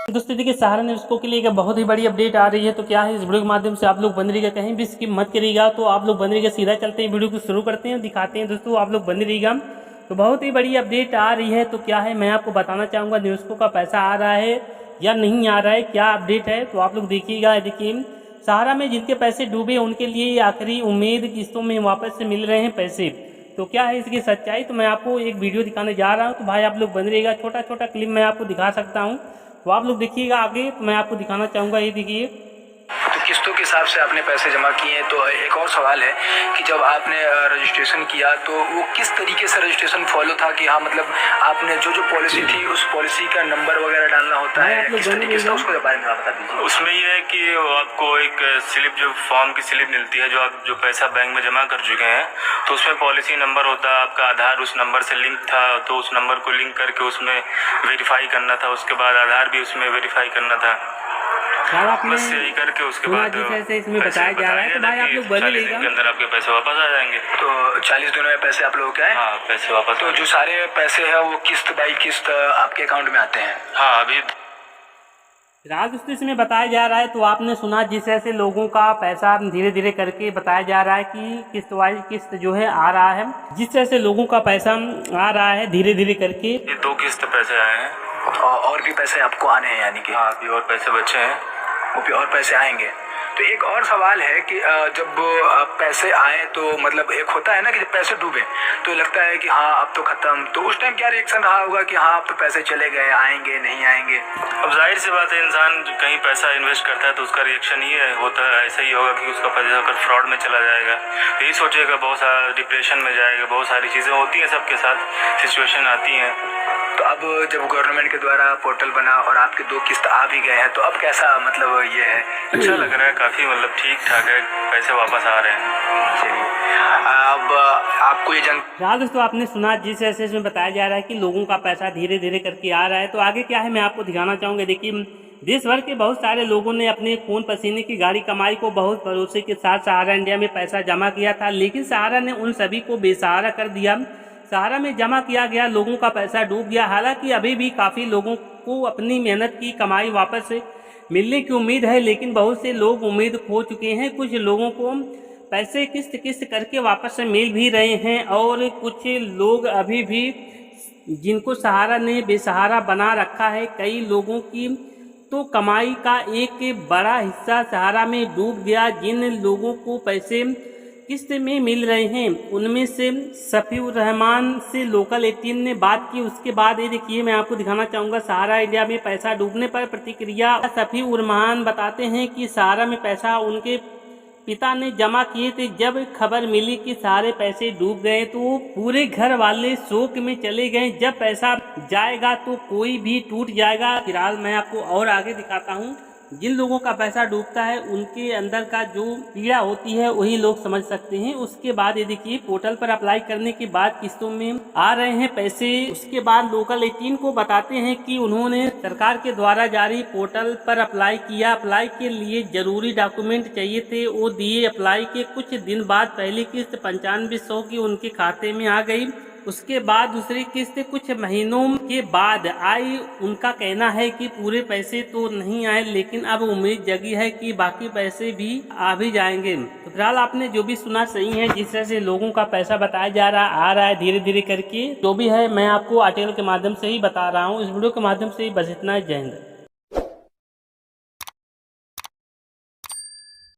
दोस्तों देखिए, सहारा न्यूज़ को के लिए एक बहुत ही बड़ी अपडेट आ रही है। तो क्या है, इस वीडियो के माध्यम से आप लोग बन रहिएगा, कहीं भी स्किप मत करिएगा। तो आप लोग बन रहिएगा, सीधा चलते हैं, वीडियो को शुरू करते हैं, दिखाते हैं। दोस्तों आप लोग बन रहिएगा, तो बहुत ही बड़ी अपडेट आ रही है। तो क्या है, मैं आपको बताना चाहूँगा न्यूज़ को का पैसा आ रहा है या नहीं आ रहा है, क्या अपडेट है, तो आप लोग देखिएगा। देखिए, सहारा में जिनके पैसे डूबे उनके लिए आखिरी उम्मीद, किस्तों में वापस से मिल रहे हैं पैसे। तो क्या है इसकी सच्चाई, तो मैं आपको एक वीडियो दिखाने जा रहा हूँ। तो भाई आप लोग बन रहिएगा, छोटा छोटा क्लिप मैं आपको दिखा सकता हूँ, तो आप लोग देखिएगा आगे। तो मैं आपको दिखाना चाहूँगा, ये देखिए। तो किस्तों के हिसाब से आपने पैसे जमा किए। तो एक और सवाल है कि जब आपने रजिस्ट्रेशन किया तो वो किस तरीके से रजिस्ट्रेशन फॉलो था कि हाँ मतलब आपने जो पॉलिसी थी उस पॉलिसी का नंबर वगैरह डालना होता है, किस तरीके से, उसके बारे में आप बता दीजिए। उसमें ये है कि आपको एक स्लिप, जो फॉर्म की स्लिप मिलती है, जो आप जो पैसा बैंक में जमा कर चुके हैं, तो उसमें पॉलिसी नंबर होता है, आपका आधार उस नंबर से लिंक था, तो उस नंबर को लिंक करके उसमें वेरीफाई करना था, उसके बाद आधार भी उसमें वेरीफाई करना था। बस यही करके उसके बाद इसमें बताया जा रहा है। तो भाई आप लोग बने 40 दिन के अंदर आपके पैसे वापस आ जाएंगे। तो 40 दिनों में पैसे आप लोगों के आए? हाँ, पैसे वापस। तो जो सारे पैसे हैं वो किस्त बाई किस्त आपके अकाउंट में आते हैं? हाँ, अभी दोस्तों इसमें बताया जा रहा है। तो आपने सुना जिस तरह से लोगों का पैसा धीरे धीरे करके बताया जा रहा है कि किस्त वाइज किस्त जो है आ रहा है, जिस तरह से लोगों का पैसा आ रहा है धीरे धीरे करके। ये 2 किस्त पैसे आए हैं और भी पैसे आपको आने हैं, यानी कि? हाँ, अभी और पैसे बचे हैं, वो भी और पैसे आएंगे। तो एक और सवाल है कि जब पैसे आए तो मतलब एक होता है ना कि जब पैसे डूबे तो लगता है कि हाँ अब तो खत्म, तो उस टाइम क्या रिएक्शन रहा होगा कि हाँ अब तो पैसे चले गए, आएंगे नहीं आएंगे? अब जाहिर सी बात है, इंसान कहीं पैसा इन्वेस्ट करता है तो उसका रिएक्शन ये होता है, ऐसा ही होगा कि उसका पैसा अगर फ्रॉड में चला जाएगा, यही सोचेगा, बहुत सारा डिप्रेशन में जाएगा, बहुत सारी चीज़ें होती हैं, सबके साथ सिचुएशन आती हैं। तो अब जब गवर्नमेंट के द्वारा पोर्टल बना और आपके 2 किस्त आ भी गए हैं, तो अब कैसा मतलब ये है? अच्छा लग रहा है, काफ़ी मतलब ठीक ठाक है, पैसे वापस आ रहे हैं। चलिए, अब आपको ये दोस्तों आपने सुना जिस ऐसे इसमें बताया जा रहा है कि लोगों का पैसा धीरे धीरे करके आ रहा है। तो आगे क्या है मैं आपको दिखाना चाहूँगा। देखिए, देश भर के बहुत सारे लोगों ने अपने खून पसीने की गाढ़ी कमाई को बहुत भरोसे के साथ सहारा इंडिया में पैसा जमा किया था, लेकिन सहारा ने उन सभी को बेसहारा कर दिया। सहारा में जमा किया गया लोगों का पैसा डूब गया। हालांकि अभी भी काफ़ी लोगों को अपनी मेहनत की कमाई वापस मिलने की उम्मीद है, लेकिन बहुत से लोग उम्मीद खो चुके हैं। कुछ लोगों को पैसे किस्त किस्त करके वापस मिल भी रहे हैं, और कुछ लोग अभी भी जिनको सहारा ने बेसहारा बना रखा है, कई लोगों की तो कमाई का एक बड़ा हिस्सा सहारा में डूब गया। जिन लोगों को पैसे किस्त में मिल रहे हैं उनमें से सफ़ीउर रहमान से लोकल 18 ने बात की। उसके बाद ये देखिए, मैं आपको दिखाना चाहूँगा सहारा इंडिया में पैसा डूबने पर प्रतिक्रिया। सफ़ीउर रहमान बताते हैं कि सहारा में पैसा उनके पिता ने जमा किए थे। जब खबर मिली कि सारे पैसे डूब गए तो पूरे घर वाले शोक में चले गए। जब पैसा जाएगा तो कोई भी टूट जाएगा। फिलहाल मैं आपको और आगे दिखाता हूँ। जिन लोगों का पैसा डूबता है उनके अंदर का जो पीड़ा होती है वही लोग समझ सकते हैं। उसके बाद ये देखिए, पोर्टल पर अप्लाई करने के बाद किस्तों में आ रहे हैं पैसे। उसके बाद लोकल 18 को बताते हैं कि उन्होंने सरकार के द्वारा जारी पोर्टल पर अप्लाई किया। अप्लाई के लिए जरूरी डॉक्यूमेंट चाहिए थे, वो दिए। अप्लाई के कुछ दिन बाद पहली किस्त 9500 की उनके खाते में आ गई। उसके बाद दूसरी किस्त कुछ महीनों के बाद आई। उनका कहना है कि पूरे पैसे तो नहीं आए, लेकिन अब उम्मीद जगी है कि बाकी पैसे भी आ भी जाएंगे। तो फिलहाल आपने जो भी सुना सही है, जिस तरह से लोगों का पैसा बताया जा रहा आ रहा है धीरे धीरे करके, जो भी है मैं आपको आर्टिकल के माध्यम से ही बता रहा हूँ। इस वीडियो के माध्यम से ही बस इतना। जय हिंद।